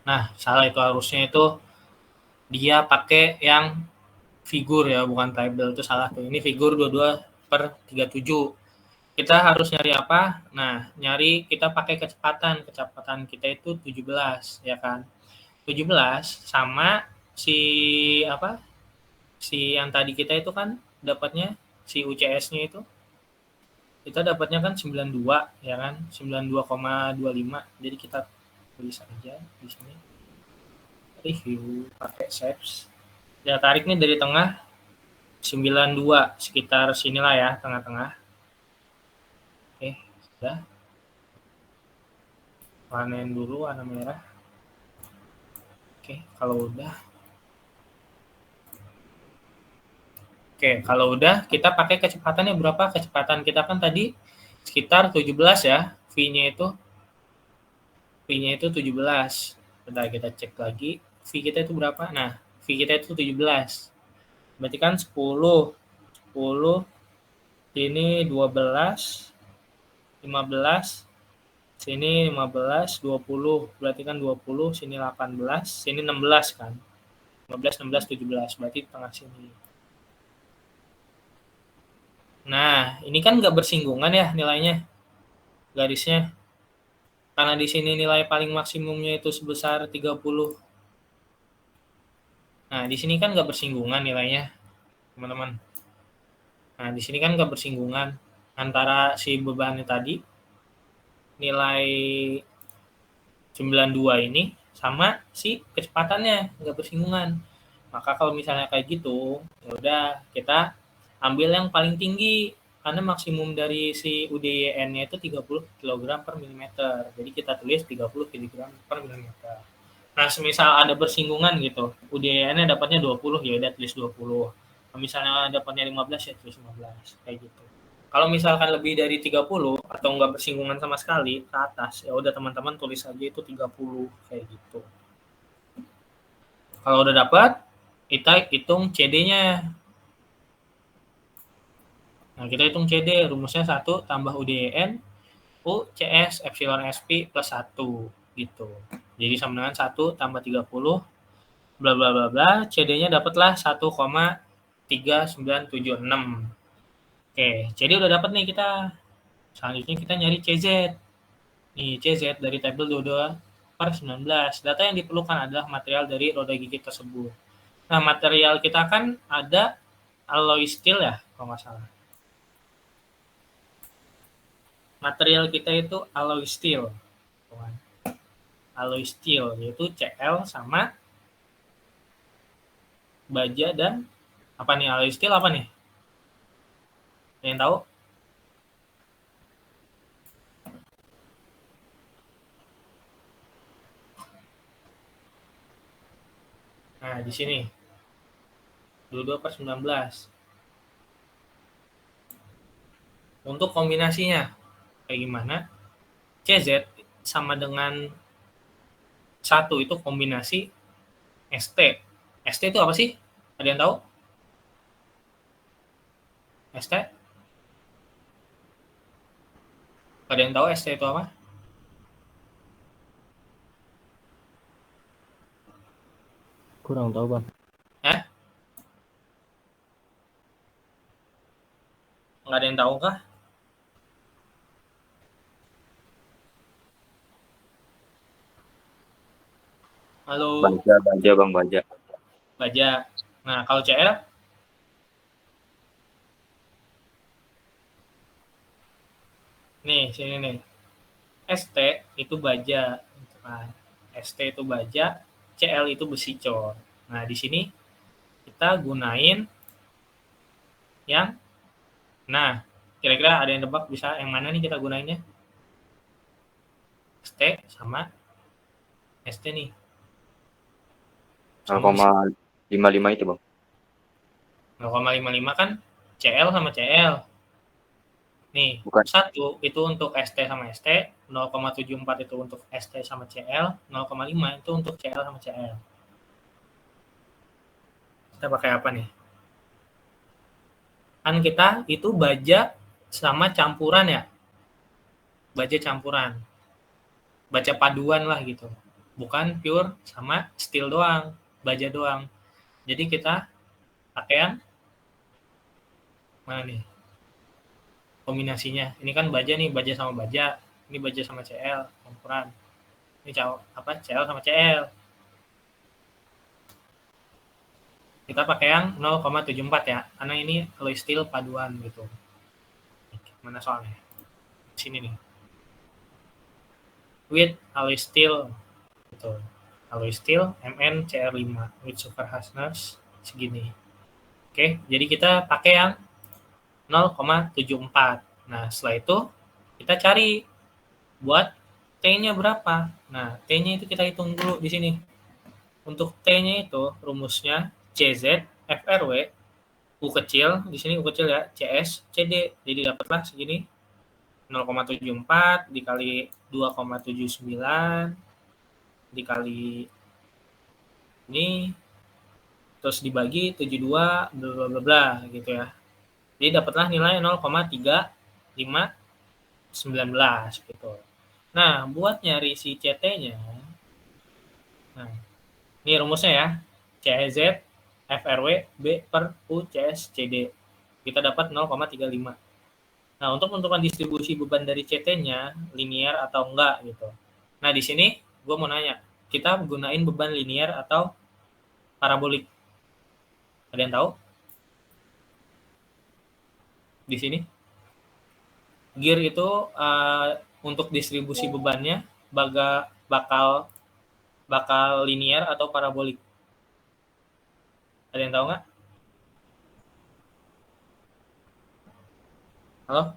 Nah, salah itu harusnya itu dia pakai yang figur ya, bukan table, itu salah tuh. Ini figur 22/37. Kita harus nyari apa? Nah, nyari kita pakai kecepatan. Kecepatan kita itu 17, ya kan? 17 sama si apa? Si yang tadi kita itu kan dapatnya si UCS-nya itu kita dapatnya kan 92 ya kan 92,25 jadi kita tulis aja di sini review pakai shapes ya tariknya dari tengah 92 sekitar sinilah ya tengah-tengah oke sudah panen dulu warna merah oke kalau udah kita pakai kecepatannya berapa kecepatan kita kan tadi sekitar 17 ya V-nya itu 17 bentar kita cek lagi V kita itu berapa nah V kita itu 17 berarti kan 10 ini 12 15 sini 15 20 berarti kan 20 sini 18 sini 16 kan 15 16 17 berarti tengah sini nah ini kan nggak bersinggungan ya nilainya garisnya karena di sini nilai paling maksimumnya itu sebesar 30 nah di sini kan nggak bersinggungan nilainya teman-teman nah di sini kan nggak bersinggungan antara si bebannya tadi nilai 92 ini sama si kecepatannya nggak bersinggungan maka kalau misalnya kayak gitu ya udah kita ambil yang paling tinggi karena maksimum dari si UDN-nya itu 30 kg per milimeter jadi kita tulis 30 kg per milimeter nah semisal ada bersinggungan gitu UDN-nya dapatnya 20 ya udah tulis 20 kalau misalnya dapatnya 15 ya tulis 15 kayak gitu kalau misalkan lebih dari 30 atau nggak bersinggungan sama sekali ke atas, ya udah teman-teman tulis aja itu 30 kayak gitu. Kalau udah dapat, kita hitung CD-nya. Nah, kita hitung CD, rumusnya 1 tambah UDN U CS epsilon SP plus 1 gitu. Jadi sama dengan 1 tambah 30 bla bla bla bla, CD-nya dapatlah 1,3976. Oke, jadi udah dapat nih kita. Selanjutnya kita nyari CZ. Nih, CZ dari tabel 22/19. Data yang diperlukan adalah material dari roda gigi tersebut. Nah, material kita kan ada alloy steel ya, kalau nggak salah. Material kita itu alloy steel. Alloy steel, yaitu CL sama baja dan apa nih alloy steel apa nih? Ada yang tahu? Nah, di sini 22/19. Untuk kombinasinya kayak gimana? CZ sama dengan 1 itu kombinasi ST. ST itu apa sih? Ada yang tahu? ST? Ada yang tahu ST itu apa? Kurang tahu, Bang. Hah? Nggak ada yang tahu kah? Halo, Baja Bang, baja. baja. Nah, kalau CL? Nih, sini nih. ST itu baja. Nah, ST itu baja, CL itu besi cor. Nah, di sini kita gunain yang, nah, kira-kira ada yang tebak bisa yang mana nih kita gunainnya? ST sama ST nih. 0,55 itu, Bang. 0,55 kan CL sama CL. Nih, Bukan. 1 itu untuk ST sama ST, 0,74 itu untuk ST sama CL, 0,5 itu untuk CL sama CL. Kita pakai apa nih? Kan kita itu baja sama campuran ya. Baja campuran. baja paduan lah gitu. Bukan pure sama steel doang, baja doang. Jadi kita pakai yang mana nih? Kombinasinya. Ini kan baja nih, baja sama baja. Ini baja sama CL, campuran. Ini CL sama CL. Kita pakai yang 0,74 ya, karena ini alloy steel paduan gitu. Mana soalnya? Sini nih. With alloy steel gitu. Alloy steel MN CR5 with super hardness segini. Oke, jadi kita pakai yang 0,74. Nah, setelah itu kita cari buat T-nya berapa. Nah, T-nya itu kita hitung dulu di sini. Untuk T-nya itu rumusnya CZ FRW U kecil, di sini U kecil ya, CS CD. Jadi dapatlah segini 0,74 dikali 2,79 dikali ini terus dibagi 72 bla bla bla bla gitu ya. Jadi dapatlah nilai 0,3519 gitu. Nah, buat nyari si CT-nya, nah, ini rumusnya ya, CZ FRW B per U CS CD. Kita dapat 0,35. Nah, untuk menentukan distribusi beban dari CT-nya, linear atau enggak gitu. Nah, di sini gue mau nanya, kita gunain beban linear atau parabolik? Ada yang tahu? Di sini? Gear itu untuk distribusi bebannya bakal linear atau parabolik? Ada yang tahu nggak? Halo?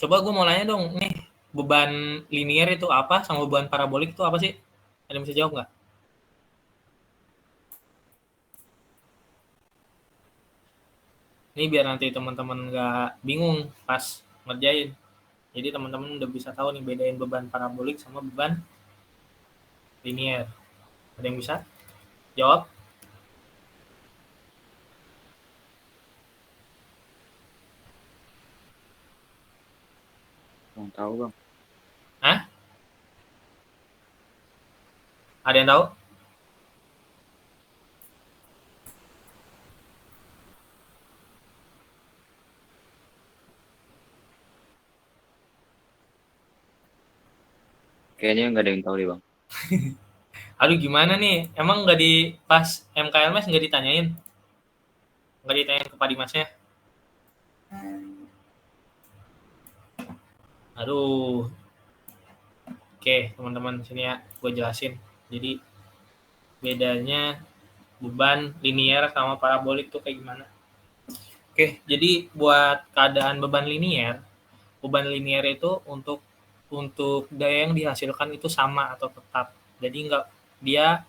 Coba gue mau nanya dong, nih beban linear itu apa sama beban parabolik itu apa sih? Ada yang bisa jawab nggak? Ini biar nanti teman-teman nggak bingung pas ngerjain. Jadi teman-teman udah bisa tahu nih bedain beban parabolik sama beban linear. Ada yang bisa jawab? Bang tahu bang. Hah? Ada yang tahu? Kayaknya nggak ada yang tahu deh bang. Aduh gimana nih? Emang nggak di pas MKLMS nggak ditanyain? Nggak ditanyain ke Pak Dimasnya? Aduh. Oke, teman-teman sini ya, gue jelasin. Jadi bedanya beban linear sama parabolik tuh kayak gimana? Oke, jadi buat keadaan beban linear itu untuk daya yang dihasilkan itu sama atau tetap. Jadi nggak dia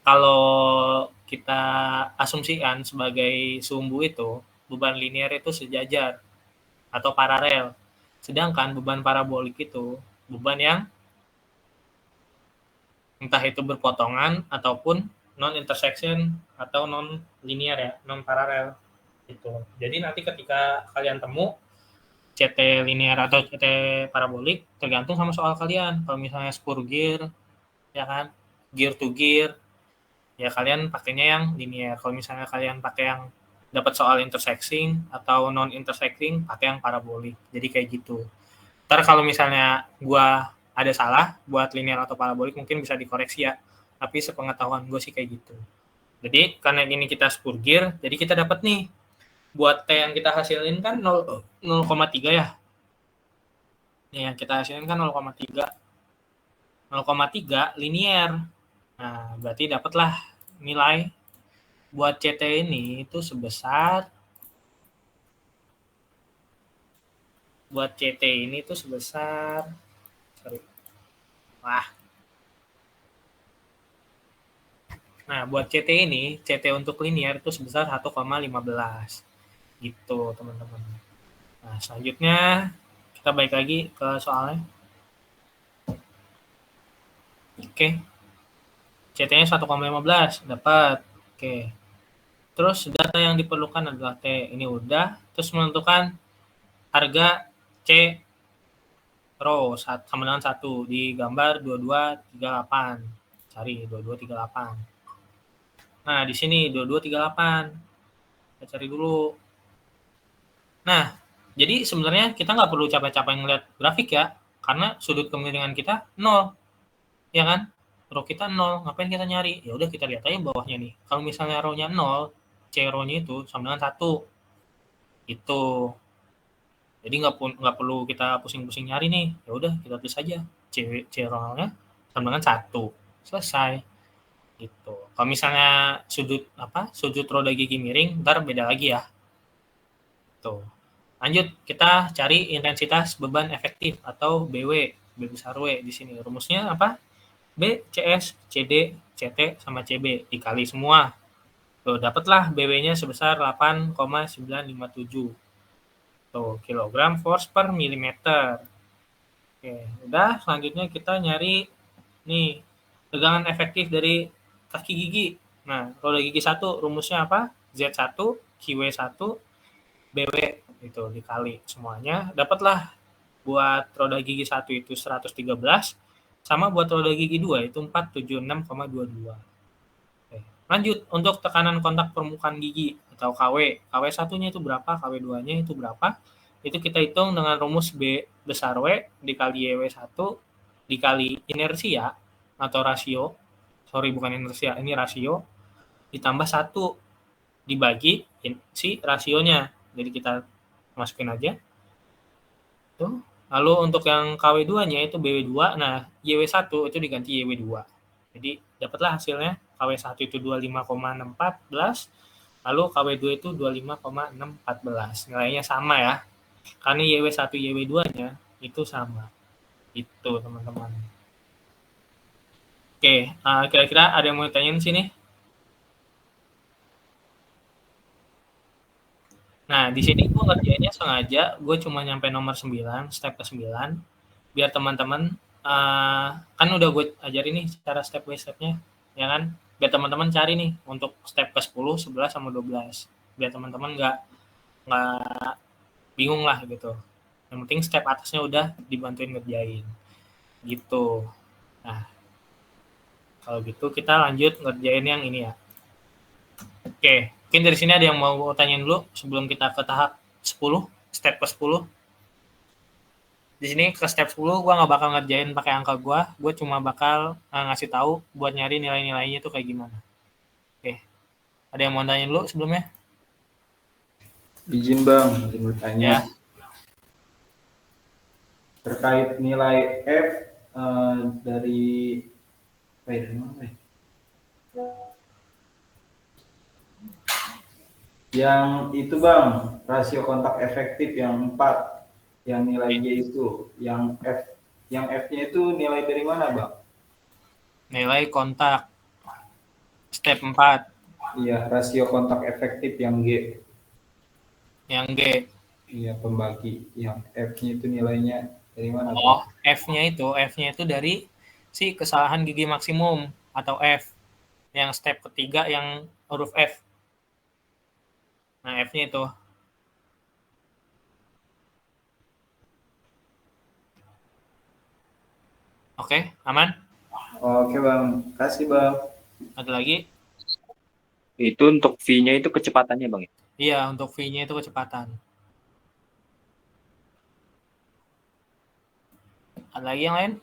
kalau kita asumsikan sebagai sumbu itu beban linear itu sejajar atau paralel. Sedangkan beban parabolik itu beban yang entah itu berpotongan ataupun non intersection atau non linear ya, non paralel gitu. Jadi nanti ketika kalian temu CT linear atau CT parabolik tergantung sama soal kalian. Kalau misalnya spur gear ya kan, gear to gear ya kalian pakainya yang linear. Kalau misalnya kalian pakai yang dapat soal intersecting atau non intersecting pakai yang parabolik. Jadi kayak gitu. Ntar kalau misalnya gua ada salah buat linear atau parabolik mungkin bisa dikoreksi ya. Tapi sepengetahuan gue sih kayak gitu. Jadi karena ini kita spur gear, jadi kita dapat nih buat T yang kita hasilin kan 0,3 ya. Nih yang kita hasilin kan 0,3. 0,3 linear. Nah, berarti dapatlah nilai buat CT ini itu sebesar sorry. Wah. Nah, buat CT untuk linear itu sebesar 1,15. Gitu, teman-teman. Nah, selanjutnya kita balik lagi ke soalnya. Oke. CT-nya 1,15 dapat. Oke. Terus data yang diperlukan adalah T. Ini udah. Terus menentukan harga C rho sama dengan 1 di gambar 2238. Cari 2238. Nah, di sini 2238. Kita cari dulu. Nah, jadi sebenarnya kita nggak perlu capek-capek ngeliat grafik ya, karena sudut kemiringan kita 0. Ya kan? Rho kita 0, ngapain kita nyari? Ya udah kita lihat aja bawahnya nih. Kalau misalnya rho-nya 0, C rho-nya itu sama dengan 1. Itu. Jadi nggak perlu kita pusing-pusing nyari nih. Ya udah kita tulis aja C rho-nya sama dengan 1. Selesai. Gitu. Kalau misalnya sudut roda gigi miring, ntar beda lagi ya. Tuh. Lanjut, kita cari intensitas beban efektif atau BW, B besar W di sini. Rumusnya apa? B, CS, CD, CT, sama CB dikali semua. Tuh, dapatlah BW-nya sebesar 8,957. Tuh, kilogram force per milimeter. Oke, udah. Selanjutnya kita nyari nih tegangan efektif dari kaki gigi. Nah, roda gigi 1 rumusnya apa? Z1, QW1, BW itu dikali semuanya. Dapatlah buat roda gigi 1 itu 113, sama buat roda gigi 2 itu 476,22. Oke. Lanjut, untuk tekanan kontak permukaan gigi atau KW. KW 1-nya itu berapa, KW 2-nya itu berapa? Itu kita hitung dengan rumus B besar W dikali YW1 dikali inersia atau rasio. Sorry, bukan inersia, ini rasio. Ditambah 1 dibagi si rasionya. Jadi kita masukin aja. Tuh. Lalu untuk yang KW2-nya itu BW2, nah YW1 itu diganti YW2. Jadi dapatlah hasilnya KW1 itu 25,614, lalu KW2 itu 25,614. Nilainya sama ya. Karena YW1 YW2-nya itu sama. Itu teman-teman. Oke, kira-kira ada yang mau ditanyain sini? Nah, di sini gue ngerjainnya sengaja, gue cuma nyampe nomor 9, step ke 9, biar teman-teman, kan udah gue ajarin nih cara step by step-nya, ya kan? Biar teman-teman cari nih untuk step ke 10, 11, sama 12. Biar teman-teman nggak bingung lah gitu. Yang penting step atasnya udah dibantuin ngerjain. Gitu. Nah, kalau gitu kita lanjut ngerjain yang ini ya. Oke, mungkin dari sini ada yang mau tanyain dulu sebelum kita ke tahap 10, step ke 10. Di sini ke step 10 gue nggak bakal ngerjain pakai angka gue cuma bakal ngasih tahu buat nyari nilai-nilainya itu kayak gimana. Oke, ada yang mau tanyain dulu sebelumnya? Izin Bang, izin bertanya. Ya. Terkait nilai F dari mana ya? Yang itu Bang, rasio kontak efektif yang 4, yang nilai G itu, yang F-nya itu nilai dari mana Bang? Nilai kontak step 4. Iya, rasio kontak efektif yang G. Yang G. Iya, pembagi. Yang F-nya itu nilainya dari mana? Oh, F-nya itu dari si kesalahan gigi maksimum atau F. Yang step ketiga yang huruf F. Nah, F-nya itu. Oke, aman? Oke Bang, kasih Bang. Ada lagi? Itu untuk V-nya itu kecepatannya Bang. Iya, untuk V-nya itu kecepatan. Ada lagi yang lain?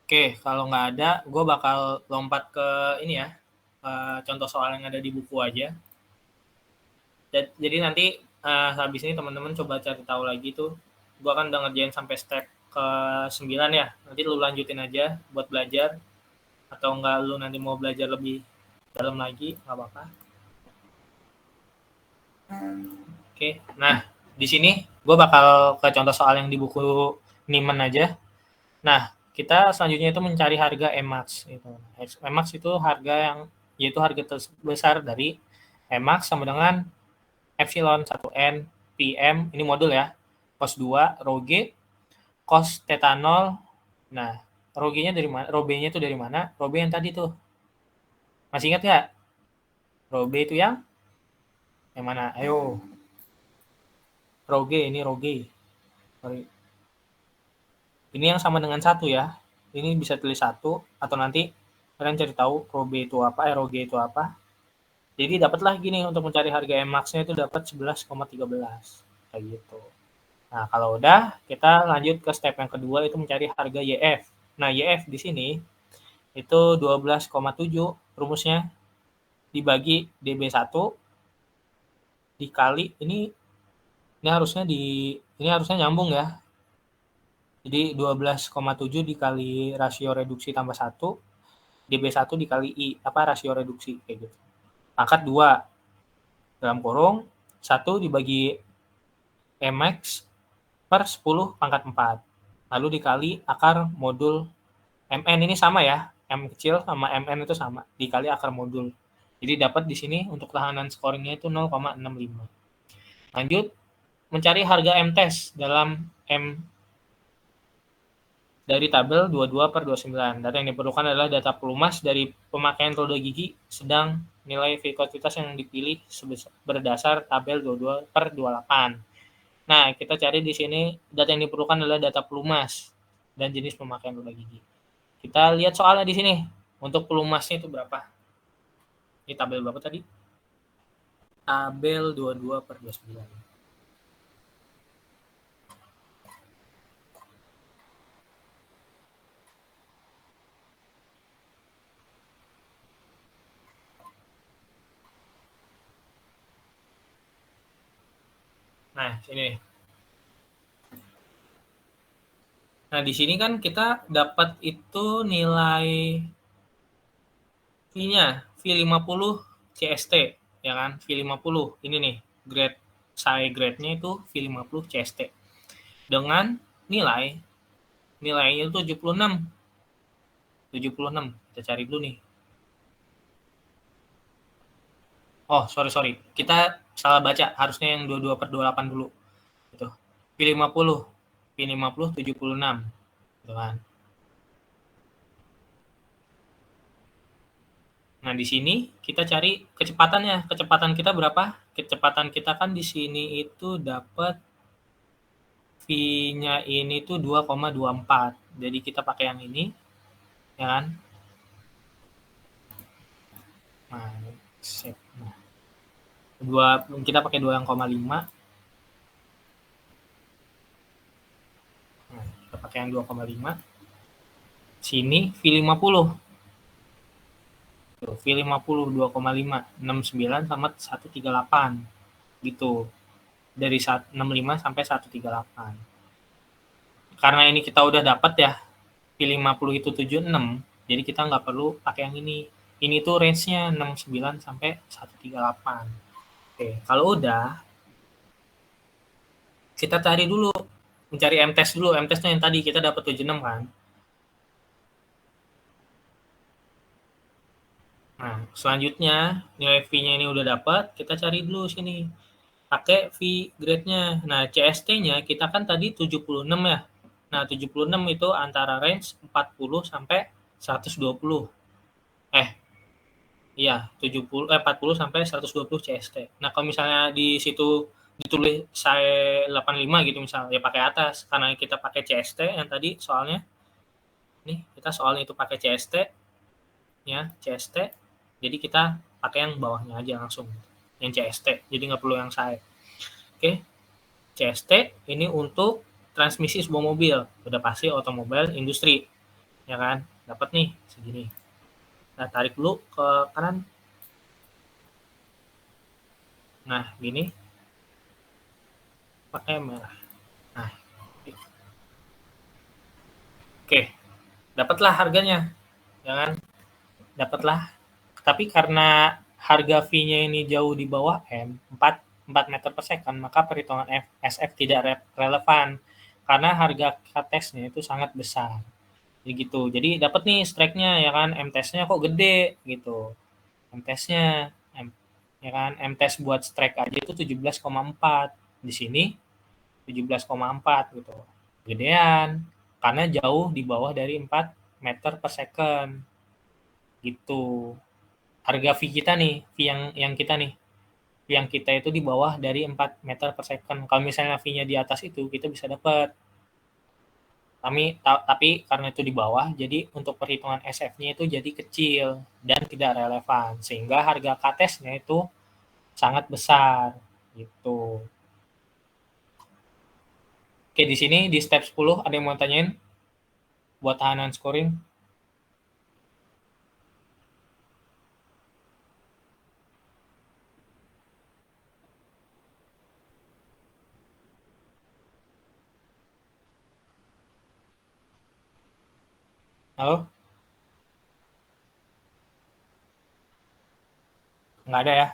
Oke, kalau nggak ada, gue bakal lompat ke ini ya, contoh soal yang ada di buku aja. Jadi nanti habis ini teman-teman coba cari tahu lagi tuh. Gue akan udah ngerjain sampai step ke 9 ya. Nanti lu lanjutin aja buat belajar. Atau enggak lu nanti mau belajar lebih dalam lagi, nggak apa-apa. Oke, nah di sini gue bakal ke contoh soal yang di buku Niemann aja. Nah, kita selanjutnya itu mencari harga Emax itu. Emax itu harga yang yaitu harga terbesar dari Emax sama dengan epsilon 1N PM, ini modul ya, cos 2, rho G, cos theta 0. Nah, rho G-nya dari mana? Rho B-nya itu dari mana? Rho B yang tadi tuh. Masih ingat nggak? Rho B itu yang mana? Ayo. Rho G, ini rho G. Sorry. Ini yang sama dengan 1 ya. Ini bisa tulis 1 atau nanti kalian cari tahu rho B itu apa, rho G itu apa. Jadi dapatlah gini, untuk mencari harga Emax-nya itu dapat 11,13 kayak gitu. Nah, kalau udah, kita lanjut ke step yang kedua, itu mencari harga YF. Nah, YF di sini itu 12,7 rumusnya dibagi DB1 dikali ini harusnya nyambung ya. Jadi 12,7 dikali rasio reduksi tambah 1, DB1 dikali I, rasio reduksi kayak gitu. Pangkat 2 dalam kurung 1 dibagi Mx per 10 pangkat 4. Lalu dikali akar modul Mn, ini sama ya. M kecil sama Mn itu sama, dikali akar modul. Jadi dapat di sini untuk tahanan scoringnya itu 0,65. Lanjut mencari harga M test dalam M dari tabel 22/29. Data yang diperlukan adalah data pelumas dari pemakaian roda gigi, sedang nilai viscositas yang dipilih berdasar tabel 22/28. Nah, kita cari di sini data yang diperlukan adalah data pelumas dan jenis pemakaian roda gigi. Kita lihat soalnya di sini. Untuk pelumasnya itu berapa? Ini tabel berapa tadi? Tabel 22/29. Nah, sini. Nah, di sini kan kita dapat itu nilai V-nya, V50 CST, ya kan? V50 ini nih, grade grade-nya itu V50 CST. Dengan nilainya itu 76. Kita cari dulu nih. Oh, sorry. Kita salah baca, harusnya yang 22/28 dulu. Gitu. V50 76. Gitu kan. Nah, di sini kita cari kecepatannya. Kecepatan kita berapa? Kecepatan kita kan di sini itu dapat V-nya ini tuh 2,24. Jadi kita pakai yang ini, ya kan? Nah, set. Nah, kita pakai 2,5. Nah, kita pakai yang 2,5. Sini V50. V50 2,5, 69 sama 138 gitu. Dari 65 sampai 138. Karena ini kita udah dapat ya, V50 itu 76, jadi kita nggak perlu pakai yang ini. Ini tuh range-nya 69 sampai 138. Oke, kalau udah, kita cari dulu, mencari M-test dulu. M-testnya yang tadi kita dapat 76 kan. Nah, selanjutnya nilai V-nya ini udah dapat, kita cari dulu sini. Pakai V grade-nya. Nah, CST-nya kita kan tadi 76 ya. Nah, 76 itu antara range 40 sampai 120. Iya, 40 sampai 120 CST. Nah, kalau misalnya di situ ditulis saya 85 gitu misalnya, ya pakai atas. Karena kita pakai CST yang tadi soalnya. Nih, kita soalnya itu pakai CST. Ya, CST. Jadi kita pakai yang bawahnya aja langsung. Yang CST. Jadi nggak perlu yang saya. Oke. CST ini untuk transmisi sebuah mobil. Udah pasti otomobil industri. Ya kan? Dapat nih segini. Nah, tarik dulu ke kanan. Nah, gini. Pakai merah. Nah. Oke. Dapatlah harganya. Ya kan? Dapatlah. Tapi karena harga V-nya ini jauh di bawah M, 4 meter per second, maka perhitungan SF tidak relevan. Karena harga K-testnya itu sangat besar. Jadi gitu. Jadi dapat nih strike-nya ya kan, M-test-nya kok gede gitu. M-test-nya ya kan, M-test buat strike aja itu 17,4. Di sini 17,4 gitu. Gedean karena jauh di bawah dari 4 meter per second. Gitu. Harga fee kita nih, fee yang kita nih, yang kita itu di bawah dari 4 meter per second. Kalau misalnya fee-nya di atas itu, kita bisa dapat. Tapi karena itu di bawah, jadi untuk perhitungan SF-nya itu jadi kecil dan tidak relevan. Sehingga harga KTS-nya itu sangat besar. Gitu. Oke, di sini di step 10 ada yang mau tanyain buat tahanan scoring? Halo? Nggak ada ya?